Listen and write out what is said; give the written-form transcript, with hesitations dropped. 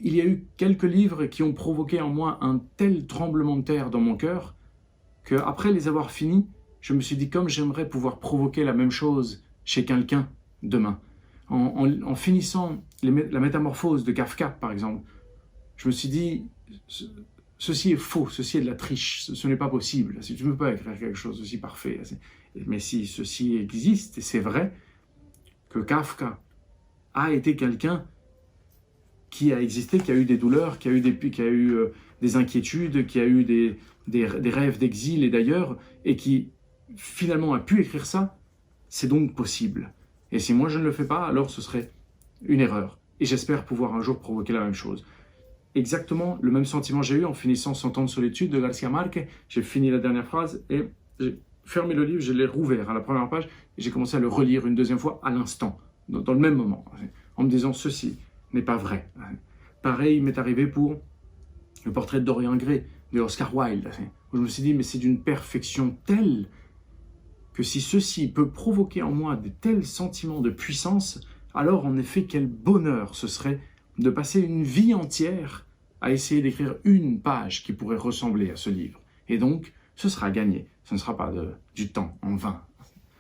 il y a eu quelques livres qui ont provoqué en moi un tel tremblement de terre dans mon cœur qu'après les avoir finis, je me suis dit comme j'aimerais pouvoir provoquer la même chose chez quelqu'un demain. En finissant la métamorphose de Kafka, par exemple, je me suis dit, ceci est faux, ceci est de la triche, ce n'est pas possible. Tu ne peux pas écrire quelque chose d'aussi parfait. Mais si ceci existe, et c'est vrai, que Kafka a été quelqu'un qui a existé, qui a eu des douleurs, qui a eu des inquiétudes, qui a eu des rêves d'exil et d'ailleurs, et qui finalement a pu écrire ça, c'est donc possible. Et si moi je ne le fais pas, alors ce serait une erreur. Et j'espère pouvoir un jour provoquer la même chose. Exactement le même sentiment j'ai eu en finissant 100 ans de solitude de Garcia Marquez. J'ai fini la dernière phrase et j'ai fermé le livre, je l'ai rouvert à la première page et j'ai commencé à le relire une deuxième fois à l'instant, dans le même moment, en me disant ceci n'est pas vrai. Pareil m'est arrivé pour le portrait de Dorian Gray de Oscar Wilde, où je me suis dit mais c'est d'une perfection telle que si ceci peut provoquer en moi de tels sentiments de puissance, alors en effet quel bonheur ce serait de passer une vie entière à essayer d'écrire une page qui pourrait ressembler à ce livre. Et donc, ce sera gagné. Ce ne sera pas du temps en vain.